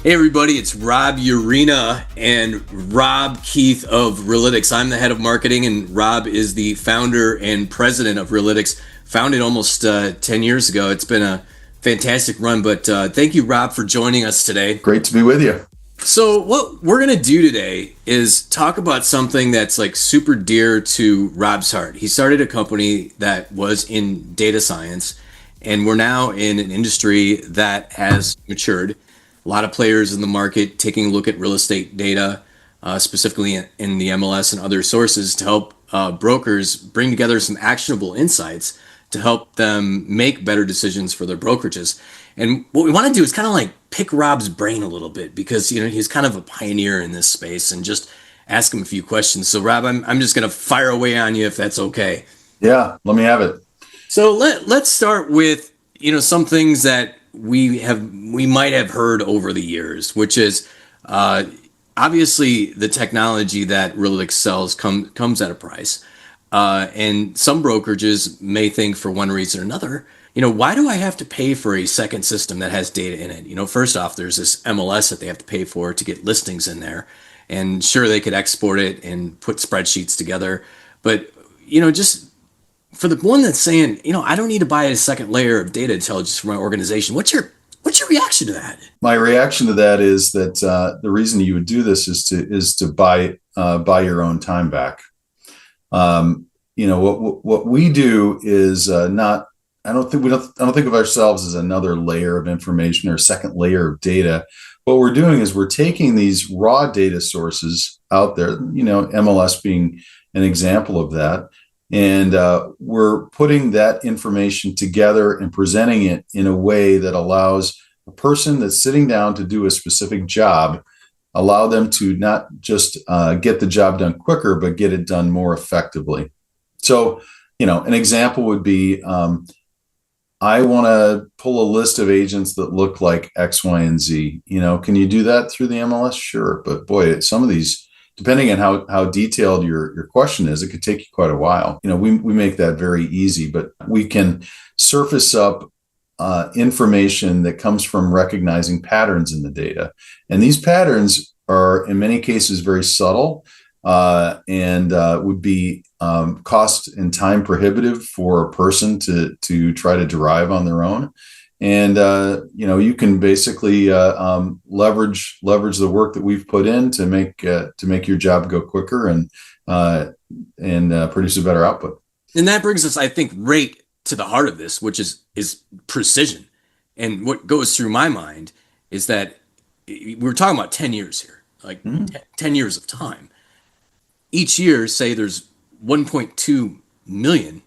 Hey everybody, it's Rob Uhrina and Rob Keefe of Relitix. I'm the head of marketing and Rob is the founder and president of Relitix, founded almost 10 years ago. It's been a fantastic run, but thank you, Rob, for joining us today. Great to be with you. So what we're going to do today is talk about something that's like super dear to Rob's heart. He started a company that was in data science, and we're now in an industry that has matured. A lot of players in the market taking a look at real estate data, specifically in the MLS and other sources to help brokers bring together some actionable insights to help them make better decisions for their brokerages. And what we want to do is kind of like pick Rob's brain a little bit because, you know, he's kind of a pioneer in this space and just ask him a few questions. So Rob, I'm just going to fire away on you if that's okay. Yeah, let me have it. So let's start with, you know, some things that we might have heard over the years, which is obviously the technology that Relitix sells comes at a price. And some brokerages may think for one reason or another, you know, why do I have to pay for a second system that has data in it? You know, first off, there's this MLS that they have to pay for to get listings in there. And sure, they could export it and put spreadsheets together. But, you know, just for the one that's saying, you know, I don't need to buy a second layer of data intelligence for my organization. What's your reaction to that? My reaction to that is that the reason you would do this is to buy your own time back. You know, what we do is not. I don't think of ourselves as another layer of information or a second layer of data. What we're doing is we're taking these raw data sources out there. You know, MLS being an example of that. And we're putting that information together and presenting it in a way that allows a person that's sitting down to do a specific job, allow them to not just get the job done quicker, but get it done more effectively. So, you know, an example would be, I want to pull a list of agents that look like X, Y, and Z. You know, can you do that through the MLS? Sure. But boy, some of these, depending on how detailed your question is, it could take you quite a while. You know, we make that very easy, but we can surface up information that comes from recognizing patterns in the data. And these patterns are in many cases very subtle and would be cost and time prohibitive for a person to try to derive on their own. And you know, you can basically leverage the work that we've put in to make your job go quicker and produce a better output. And that brings us, I think, right to the heart of this, which is precision. And what goes through my mind is that we're talking about 10 years here, like 10 years of time. Each year, say there's 1.2 million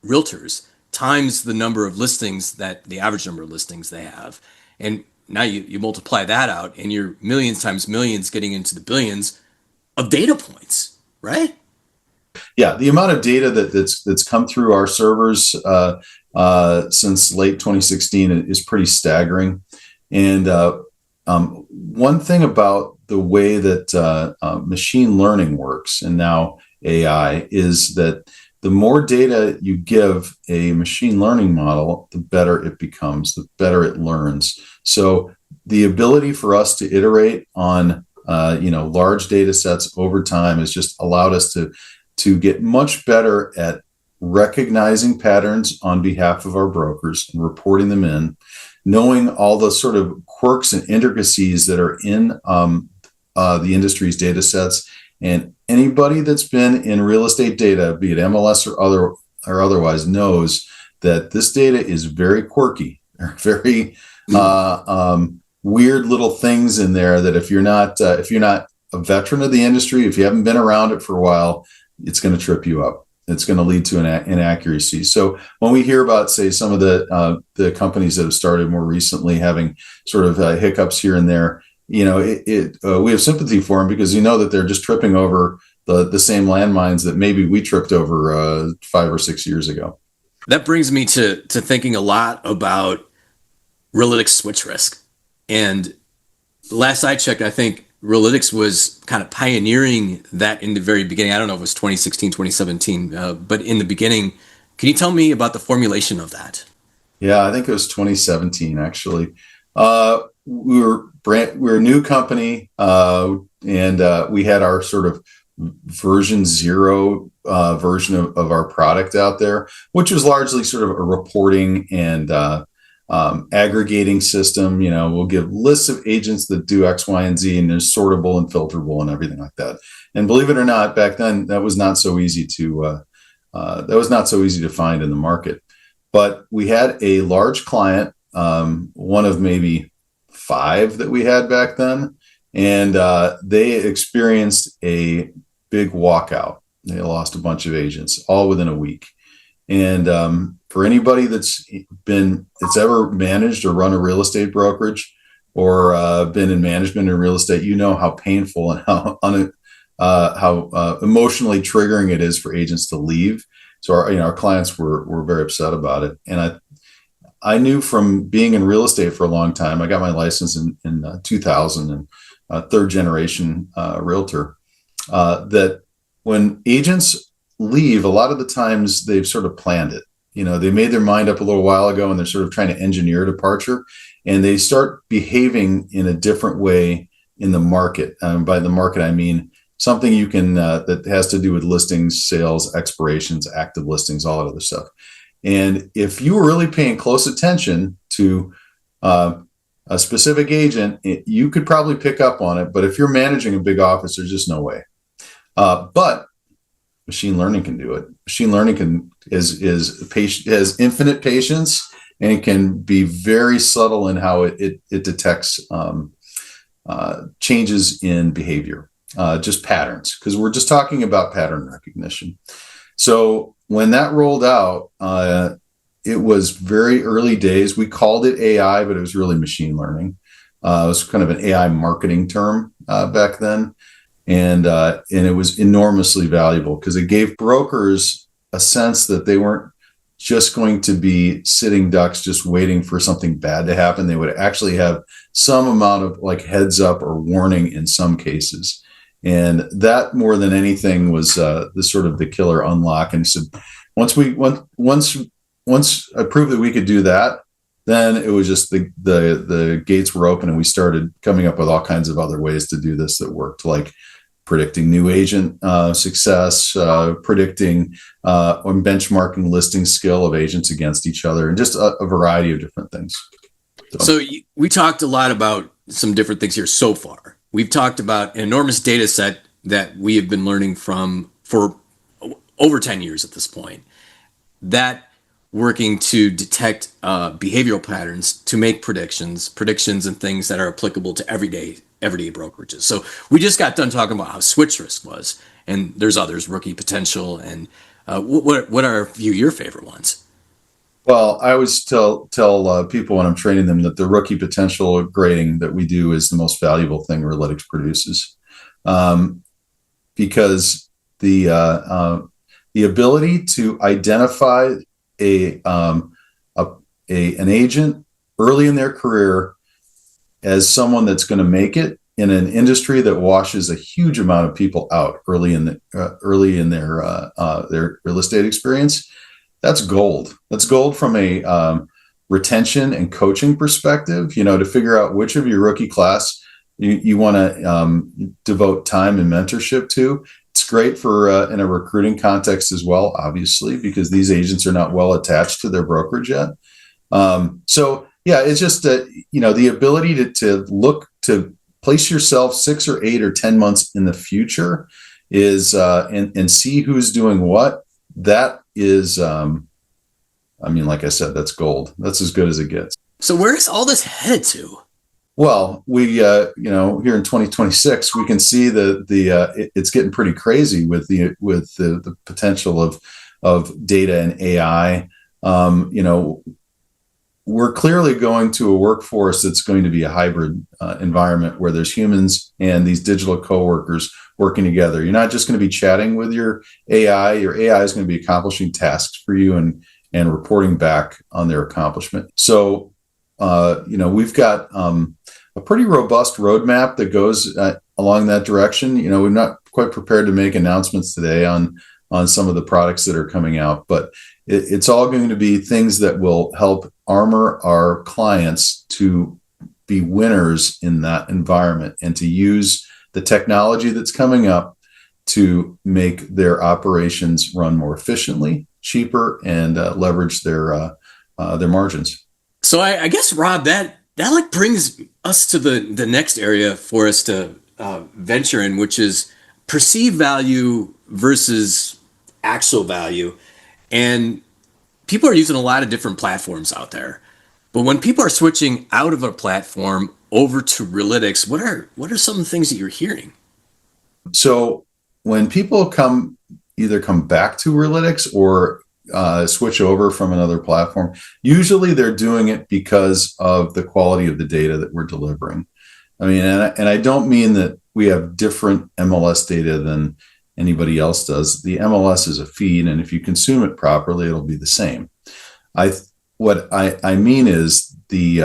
realtors times the number of listings that the average number of listings they have. And now you multiply that out and you're millions times millions getting into the billions of data points, right? Yeah, the amount of data that's come through our servers since late 2016 is pretty staggering. And one thing about the way that machine learning works, and now AI, is that the more data you give a machine learning model, the better it becomes, the better it learns. So the ability for us to iterate on large data sets over time has just allowed us to get much better at recognizing patterns on behalf of our brokers and reporting them in, knowing all the sort of quirks and intricacies that are in the industry's data sets. And anybody that's been in real estate data, be it MLS or otherwise, knows that this data is very quirky. There are very weird little things in there that if you're not a veteran of the industry, if you haven't been around it for a while, it's going to trip you up. It's going to lead to an inaccuracy. So when we hear about, say, some of the companies that have started more recently having sort of hiccups here and there, you know, we have sympathy for them because you know that they're just tripping over the same landmines that maybe we tripped over 5 or 6 years ago. That brings me to thinking a lot about Relitix switch risk. And last I checked, I think Relitix was kind of pioneering that in the very beginning. I don't know if it was 2016, 2017, but in the beginning. Can you tell me about the formulation of that? Yeah, I think it was 2017, actually. We were we're a new company, and we had our sort of version 0 version of our product out there, which was largely sort of a reporting and aggregating system. We'll give lists of agents that do X, Y, and Z, and there's sortable and filterable and everything like that. And believe it or not, back then that was not so easy to find in the market. But we had a large client, one of maybe 5 that we had back then, and they experienced a big walkout. They lost a bunch of agents all within a week. And for anybody that's ever managed or run a real estate brokerage or been in management in real estate, how painful and how emotionally triggering it is for agents to leave. So our clients were very upset about it. And I knew from being in real estate for a long time. I got my license in 2000 and third generation realtor, that when agents leave, a lot of the times they've sort of planned it. They made their mind up a little while ago and they're sort of trying to engineer departure, and they start behaving in a different way in the market. By the market, I mean something you can that has to do with listings, sales, expirations, active listings, all that other stuff. And if you were really paying close attention to a specific agent, you could probably pick up on it. But if you're managing a big office, there's just no way. But machine learning can do it. Machine learning has infinite patience, and it can be very subtle in how it detects changes in behavior, just patterns, because we're just talking about pattern recognition. So when that rolled out, it was very early days. We called it AI, but it was really machine learning. It was kind of an AI marketing term back then. And it was enormously valuable because it gave brokers a sense that they weren't just going to be sitting ducks just waiting for something bad to happen. They would actually have some amount of like heads up or warning in some cases. And that more than anything was the killer unlock. And so once I proved that we could do that, then it was just the gates were open, and we started coming up with all kinds of other ways to do this that worked, like predicting new agent success, predicting or benchmarking listing skill of agents against each other, and just a variety of different things. So we talked a lot about some different things here so far. We've talked about an enormous data set that we have been learning from for over 10 years at this point, that working to detect behavioral patterns to make predictions and things that are applicable to everyday brokerages. So we just got done talking about how switch risk was, and there's others, rookie potential, and what are a few of your favorite ones? Well, I always tell people when I'm training them that the rookie potential grading that we do is the most valuable thing Relitix produces, because the ability to identify an agent early in their career as someone that's going to make it in an industry that washes a huge amount of people out early in their real estate experience. That's gold. That's gold from a retention and coaching perspective, to figure out which of your rookie class you want to devote time and mentorship to. It's great for in a recruiting context as well, obviously, because these agents are not well attached to their brokerage yet. So yeah, it's just the ability to place yourself 6 or 8 or 10 months in the future is and see who's doing what. That is, like I said, that's gold. That's as good as it gets. So where's all this headed to? Well, we, here in 2026, we can see it's getting pretty crazy with the potential of data and AI. We're clearly going to a workforce that's going to be a hybrid environment where there's humans and these digital coworkers working together. You're not just going to be chatting with your AI. Your AI is going to be accomplishing tasks for you and reporting back on their accomplishment. So, we've got a pretty robust roadmap that goes along that direction. We're not quite prepared to make announcements today on some of the products that are coming out, but it's all going to be things that will help armor our clients to be winners in that environment and to use the technology that's coming up to make their operations run more efficiently, cheaper, and leverage their margins. So I guess Rob, that like brings us to the next area for us to venture in, which is perceived value versus actual value. And people are using a lot of different platforms out there. But when people are switching out of a platform over to Relitix, what are some of the things that you're hearing? So when people either come back to Relitix or switch over from another platform, usually they're doing it because of the quality of the data that we're delivering. I mean, and I don't mean that we have different MLS data than anybody else does. The MLS is a feed, and if you consume it properly, it'll be the same. I what I mean is the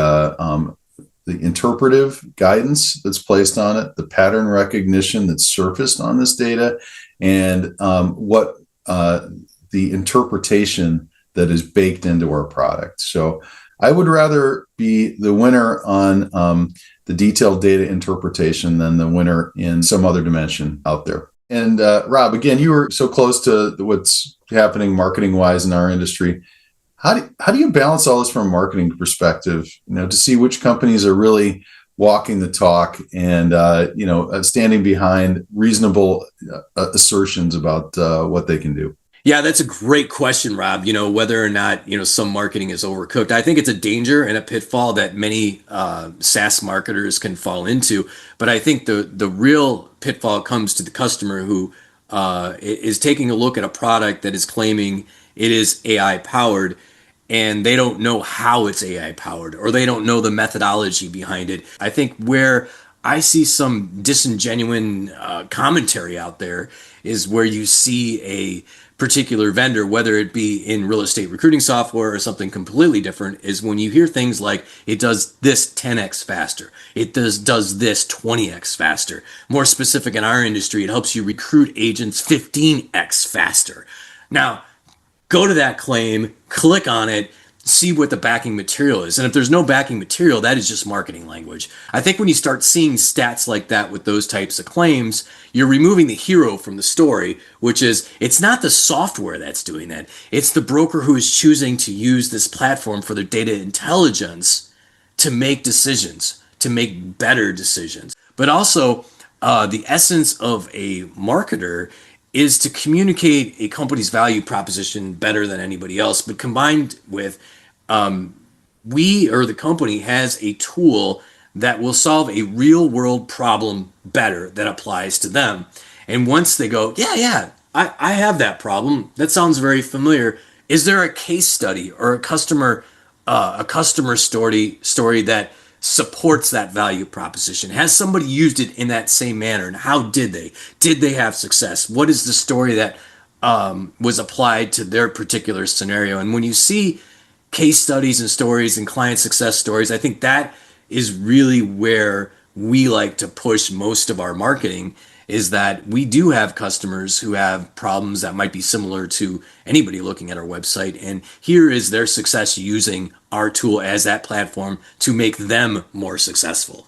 interpretive guidance that's placed on it, the pattern recognition that's surfaced on this data, and what the interpretation that is baked into our product. So I would rather be the winner on the detailed data interpretation than the winner in some other dimension out there. And Rob, again, you were so close to what's happening marketing wise in our industry. How do you balance all this from a marketing perspective, to see which companies are really walking the talk and, standing behind reasonable assertions about what they can do? Yeah, that's a great question, Rob. Whether or not, some marketing is overcooked. I think it's a danger and a pitfall that many SaaS marketers can fall into. But I think the real pitfall comes to the customer who is taking a look at a product that is claiming it is AI powered, and they don't know how it's AI powered, or they don't know the methodology behind it. I think where I see some disingenuous commentary out there is where you see a particular vendor, whether it be in real estate recruiting software or something completely different, is when you hear things like it does this 10x faster, it does this 20x faster. More specific in our industry, it helps you recruit agents 15x faster. Now, go to that claim, click on it, see what the backing material is. And if there's no backing material, that is just marketing language. I think when you start seeing stats like that with those types of claims, you're removing the hero from the story, which is it's not the software that's doing that. It's the broker who is choosing to use this platform for their data intelligence to make decisions, to make better decisions. But also, the essence of a marketer is to communicate a company's value proposition better than anybody else, but combined with we or the company has a tool that will solve a real world problem better that applies to them. And once they go, yeah, I have that problem. That sounds very familiar. Is there a case study or a customer story that supports that value proposition? Has somebody used it in that same manner? And how did they? Did they have success? What is the story that was applied to their particular scenario? And when you see case studies and stories and client success stories, I think that is really where we like to push most of our marketing, is that we do have customers who have problems that might be similar to anybody looking at our website. And here is their success using our tool as that platform to make them more successful.